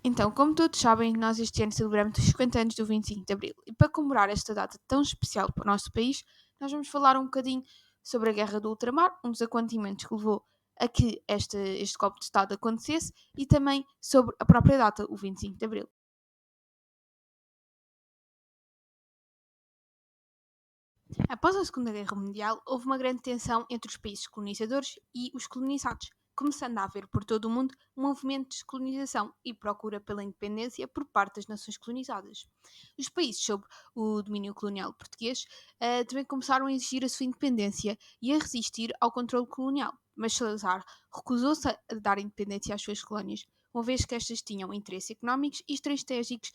Então, como todos sabem, nós este ano celebramos os 50 anos do 25 de Abril. E para comemorar esta data tão especial para o nosso país, nós vamos falar um bocadinho sobre a Guerra do Ultramar, um dos acontecimentos que levou a que este golpe de Estado acontecesse, e também sobre a própria data, o 25 de Abril. Após a Segunda Guerra Mundial, houve uma grande tensão entre os países colonizadores e os colonizados, começando a haver por todo o mundo um movimento de descolonização e procura pela independência por parte das nações colonizadas. Os países sob o domínio colonial português também começaram a exigir a sua independência e a resistir ao controle colonial, mas Salazar recusou-se a dar independência às suas colónias, uma vez que estas tinham interesses económicos e estratégicos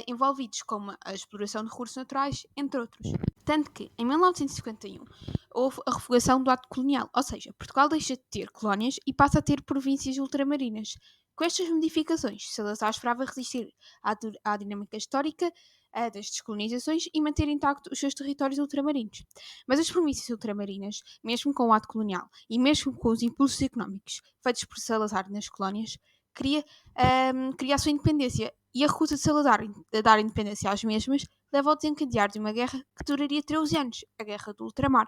envolvidos, como a exploração de recursos naturais, entre outros. Tanto que, em 1951, houve a revogação do ato colonial, ou seja, Portugal deixa de ter colónias e passa a ter províncias ultramarinas. Com estas modificações, Salazar esperava resistir à dinâmica histórica das descolonizações e manter intacto os seus territórios ultramarinos. Mas as províncias ultramarinas, mesmo com o ato colonial e mesmo com os impulsos económicos feitos por Salazar nas colónias, queria, queria a sua independência e a recusa de Salazar de dar independência às mesmas leva ao desencadear de uma guerra que duraria 13 anos, a Guerra do Ultramar.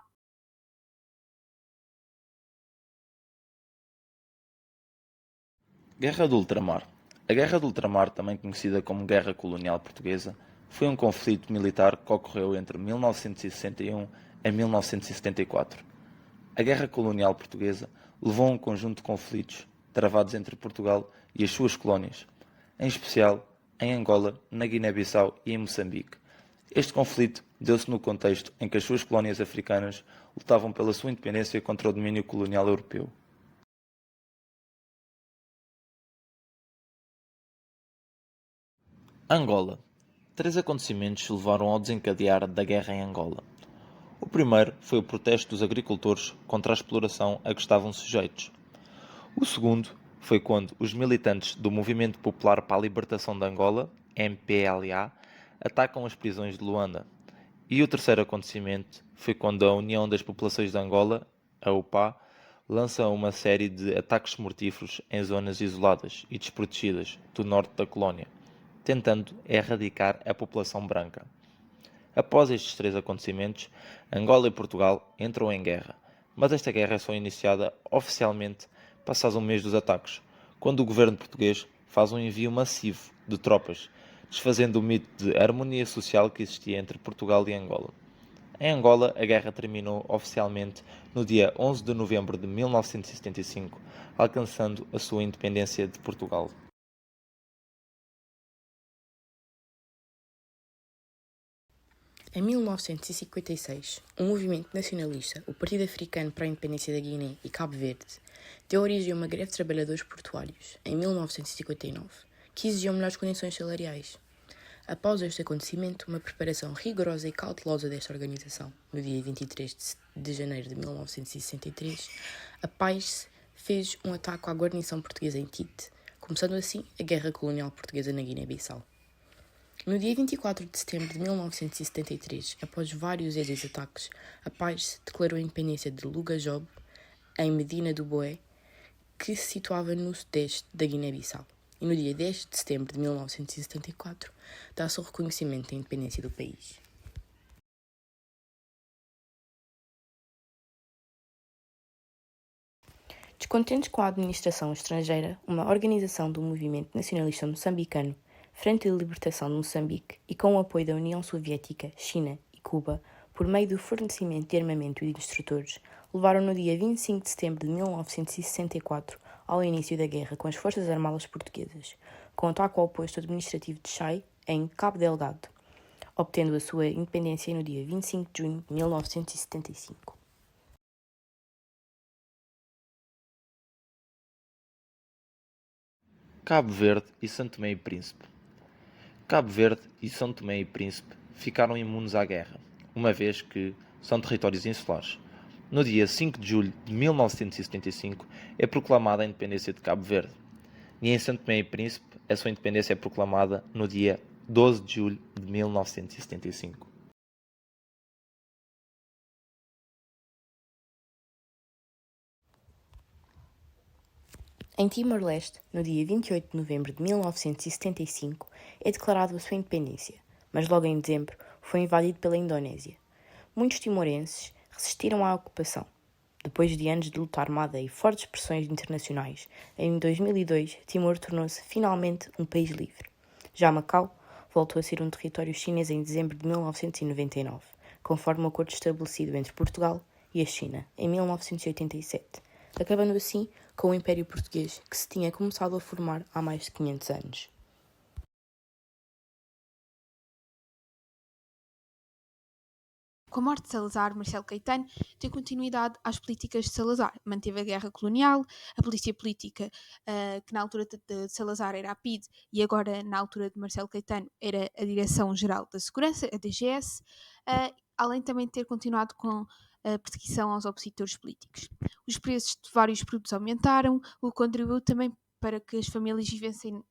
Guerra do Ultramar. A Guerra do Ultramar, também conhecida como Guerra Colonial Portuguesa, foi um conflito militar que ocorreu entre 1961 e 1974. A Guerra Colonial Portuguesa levou a um conjunto de conflitos travados entre Portugal e as suas colónias, em especial em Angola, na Guiné-Bissau e em Moçambique. Este conflito deu-se no contexto em que as suas colónias africanas lutavam pela sua independência contra o domínio colonial europeu. Angola. Três acontecimentos levaram ao desencadear da guerra em Angola. O primeiro foi o protesto dos agricultores contra a exploração a que estavam sujeitos. O segundo foi quando os militantes do Movimento Popular para a Libertação de Angola, MPLA, atacam as prisões de Luanda. E o terceiro acontecimento foi quando a União das Populações de Angola, a UPA, lança uma série de ataques mortíferos em zonas isoladas e desprotegidas do norte da colónia, tentando erradicar a população branca. Após estes três acontecimentos, Angola e Portugal entram em guerra, mas esta guerra é só iniciada oficialmente passados um mês dos ataques, quando o governo português faz um envio massivo de tropas, desfazendo o mito de harmonia social que existia entre Portugal e Angola. Em Angola, a guerra terminou oficialmente no dia 11 de novembro de 1975, alcançando a sua independência de Portugal. Em 1956, um movimento nacionalista, o Partido Africano para a Independência da Guiné e Cabo Verde, deu origem a uma greve de trabalhadores portuários, em 1959, que exigiam melhores condições salariais. Após este acontecimento, uma preparação rigorosa e cautelosa desta organização, no dia 23 de janeiro de 1963, a PAIS fez um ataque à guarnição portuguesa em Tite, começando assim a Guerra Colonial Portuguesa na Guiné-Bissau. No dia 24 de setembro de 1973, após vários ataques, a PAIS declarou a independência de Lugajob, em Medina do Boé, que se situava no sudeste da Guiné-Bissau. E no dia 10 de setembro de 1974, dá-se o reconhecimento da independência do país. Descontentes com a administração estrangeira, uma organização do movimento nacionalista moçambicano, Frente de Libertação de Moçambique, e com o apoio da União Soviética, China e Cuba, por meio do fornecimento de armamento e de instrutores, levaram no dia 25 de setembro de 1964 ao início da guerra com as Forças Armadas Portuguesas, com ataque ao posto administrativo de Chai, em Cabo Delgado, obtendo a sua independência no dia 25 de junho de 1975. Cabo Verde e São Tomé e Príncipe. Cabo Verde e São Tomé e Príncipe ficaram imunes à guerra, uma vez que são territórios insulares. No dia 5 de julho de 1975 é proclamada a independência de Cabo Verde, e em São Tomé e Príncipe a sua independência é proclamada no dia 12 de julho de 1975. Em Timor-Leste, no dia 28 de novembro de 1975, é declarada a sua independência, mas logo em dezembro foi invadido pela Indonésia. Muitos timorenses resistiram à ocupação. Depois de anos de luta armada e fortes pressões internacionais, em 2002 Timor tornou-se finalmente um país livre. Já Macau voltou a ser um território chinês em dezembro de 1999, conforme o acordo estabelecido entre Portugal e a China em 1987, acabando assim com o Império Português, que se tinha começado a formar há mais de 500 anos. Com a morte de Salazar, Marcelo Caetano deu continuidade às políticas de Salazar. Manteve a guerra colonial, a polícia política, que na altura de Salazar era a PIDE e agora, na altura de Marcelo Caetano, era a Direção-Geral da Segurança, a DGS, além também de ter continuado com a perseguição aos opositores políticos. Os preços de vários produtos aumentaram, o que contribuiu também para que as famílias vivessem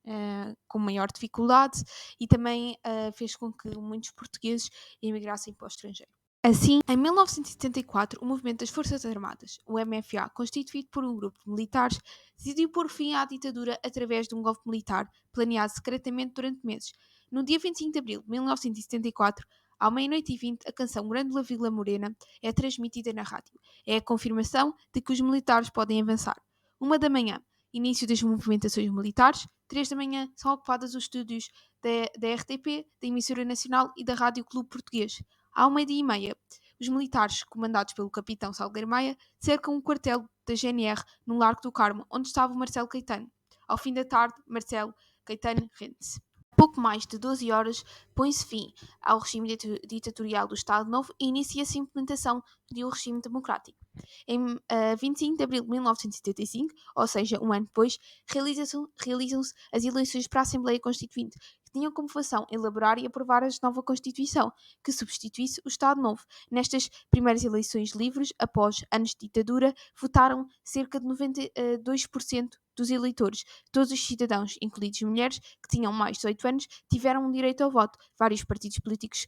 com maior dificuldade e também fez com que muitos portugueses emigrassem para o estrangeiro. Assim, em 1974, o movimento das Forças Armadas, o MFA, constituído por um grupo de militares, decidiu pôr fim à ditadura através de um golpe militar planeado secretamente durante meses. No dia 25 de abril de 1974, à meia-noite e 20, a canção Grândola Vila Morena é transmitida na rádio. É a confirmação de que os militares podem avançar. 1 da manhã, início das movimentações militares. 3 da manhã, são ocupados os estúdios da RTP, da Emissora Nacional e da Rádio Clube Português. Ao 12h30, os militares, comandados pelo capitão Salgueiro Maia, cercam o quartel da GNR no Largo do Carmo, onde estava o Marcelo Caetano. Ao fim da tarde, Marcelo Caetano rende-se. Pouco mais de 12 horas, põe-se fim ao regime ditatorial do Estado Novo e inicia-se a implementação de um regime democrático. Em 25 de abril de 1975, ou seja, um ano depois, realizam-se as eleições para a Assembleia Constituinte, que tinham como função elaborar e aprovar a nova Constituição, que substituísse o Estado Novo. Nestas primeiras eleições livres, após anos de ditadura, votaram cerca de 92% dos eleitores. Todos os cidadãos, incluídos mulheres, que tinham mais de 18 anos, tiveram um direito ao voto. Vários partidos políticos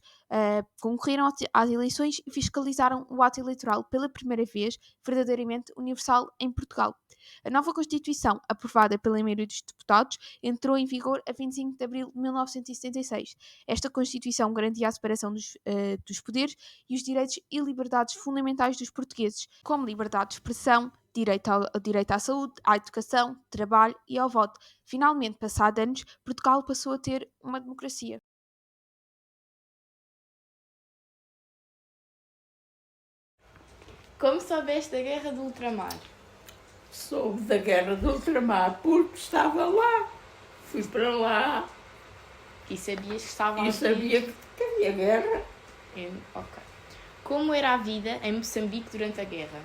concorreram às eleições e fiscalizaram o ato eleitoral pela primeira vez, verdadeiramente universal em Portugal. A nova Constituição, aprovada pela maioria dos deputados, entrou em vigor a 25 de abril de 1976. Esta Constituição garantia a separação dos poderes e os direitos e liberdades fundamentais dos portugueses, como liberdade de expressão, direito à saúde, à educação, trabalho e ao voto. Finalmente, passados anos, Portugal passou a ter uma democracia. Como soubeste da Guerra do Ultramar? Soube da Guerra do Ultramar porque estava lá. Fui para lá E sabias que estava e sabia que havia guerra. Ok. Como era a vida em Moçambique durante a guerra?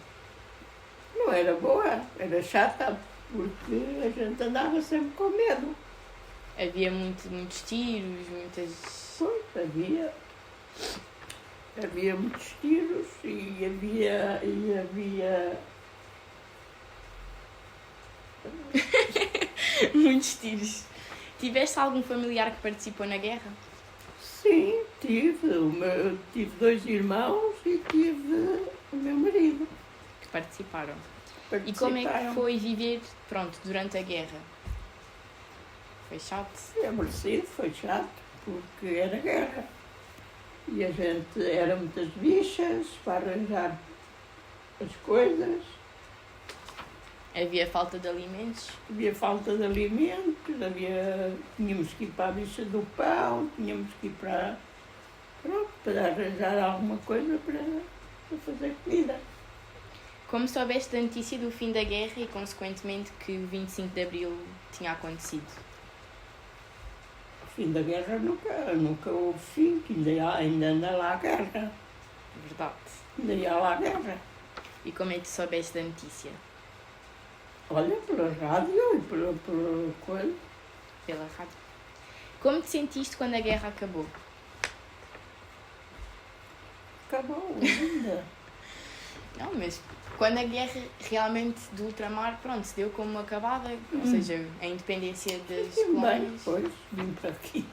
Não era boa, era chata, porque a gente andava sempre com medo. Havia muitos tiros, muitas... Pois, havia muitos tiros e havia muitos tiros. Tiveste algum familiar que participou na guerra? Sim, tive 2 irmãos e tive o meu marido. Que participaram. E como é que foi viver, durante a guerra? Foi chato? É merecido, foi chato, porque era guerra. E a gente era muitas bichas para arranjar as coisas. Havia falta de alimentos? Havia falta de alimentos, tínhamos que ir para a bicha do pão, tínhamos que ir para arranjar alguma coisa para fazer comida. Como soubeste da notícia do fim da guerra e, consequentemente, que o 25 de Abril tinha acontecido? O fim da guerra nunca houve fim, que ainda anda lá a guerra. Verdade. Ainda ia lá a guerra. E como é que soubeste da notícia? Olha, pela rádio e pela coisa. Pela rádio. Como te sentiste quando a guerra acabou? Acabou ainda. Não, mas quando a guerra realmente do ultramar, se deu como acabada, ou seja, a independência das colónias... Depois vim para aqui.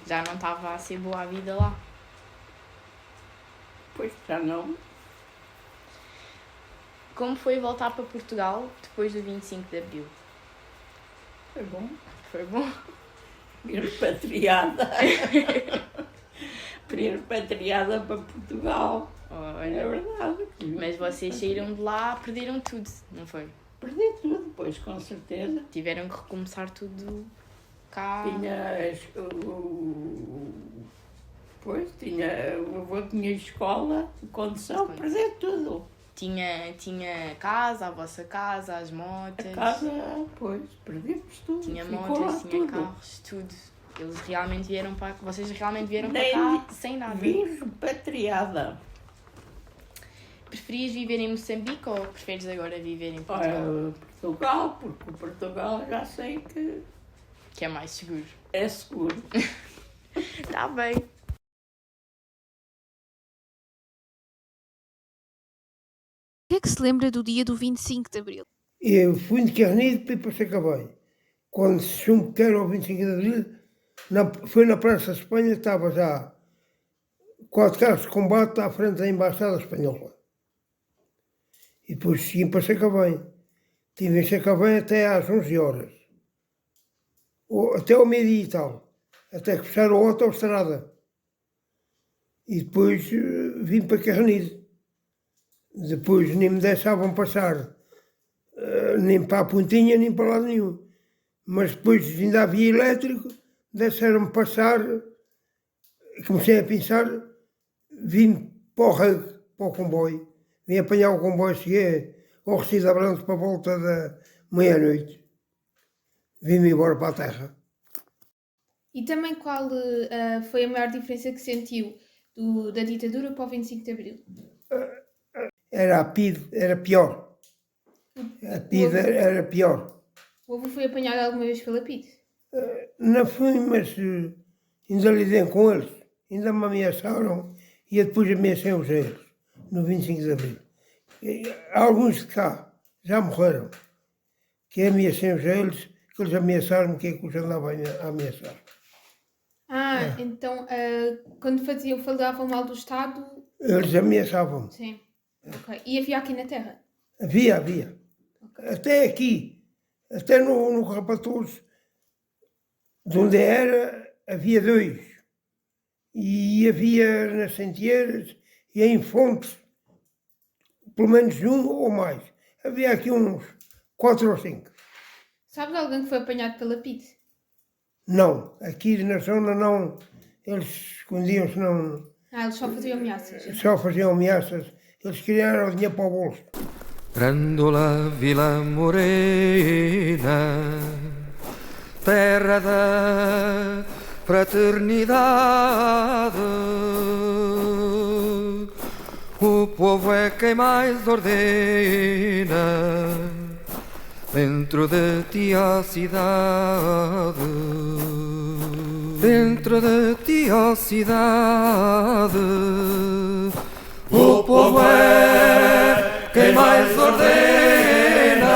Já não estava a ser boa a vida lá. Pois já não. Como foi voltar para Portugal depois do 25 de Abril? Foi bom. Foi bom? Fui repatriada. Fui repatriada para Portugal. É Olha, verdade. mas vocês saíram de lá, perderam tudo, não foi? Perdi tudo, pois, com certeza. Tiveram que recomeçar tudo cá. O avô tinha escola, condução, perdi tudo. Tinha casa, a vossa casa, as motas. A casa, pois, perdemos tudo. Tinha Ficou lá motas, tinha tudo. carros, tudo. Vocês realmente vieram para Nem cá sem nada. Vim repatriada. Preferias viver em Moçambique ou preferes agora viver em Portugal? Portugal, porque o Portugal já sei que Que é mais seguro. é seguro. Está bem. O que é que se lembra do dia do 25 de Abril? Eu fui de Carnido para ir para Sacavém. Quando se sumo que era o 25 de Abril, foi na Praça de Espanha, estava já 4 carros de combate à frente da Embaixada Espanhola. E depois segui para Sacavém. Estive em Sacavém até às 11 horas. Até ao meio-dia e tal. Até que fecharam a autoestrada. E depois vim para Carnido. Depois nem me deixavam passar nem para a Pontinha, nem para lado nenhum. Mas depois ainda havia elétrico, deixaram-me passar. Comecei a pensar, vim para o rego, para o comboio. Vim apanhar o comboio, cheguei ao Recife de Abrantes para a volta da meia-noite. Vim-me embora para a terra. E também qual foi a maior diferença que sentiu da ditadura para o 25 de Abril? Era a PIDE, era pior. A PIDE era pior. O avô foi apanhado alguma vez pela PIDE? Não fui, mas ainda lidei com eles. Ainda me ameaçaram e depois ameacei-os a eles, no 25 de Abril. Alguns de cá já morreram, que ameacei-os a eles, que eles ameaçaram-me, que é que os andavam a ameaçar. Então, quando falavam mal do Estado... Eles ameaçavam-me. Sim. Ok. E havia aqui na Terra? Havia. Okay. Até aqui, até no Rapatoso, de onde era, havia 2. E havia nas Sentieiras e em Fontes, pelo menos 1 ou mais. Havia aqui uns 4 ou 5. Sabes alguém que foi apanhado pela PIDE? Não, aqui na zona não. Eles escondiam-se, não. Eles só faziam ameaças. Só faziam ameaças. Eles queriam o dinheiro para o bolso. Grândola Vila Morena, terra da fraternidade. O povo é quem mais ordena dentro de ti a cidade. Dentro de ti a cidade. O povo é quem mais ordena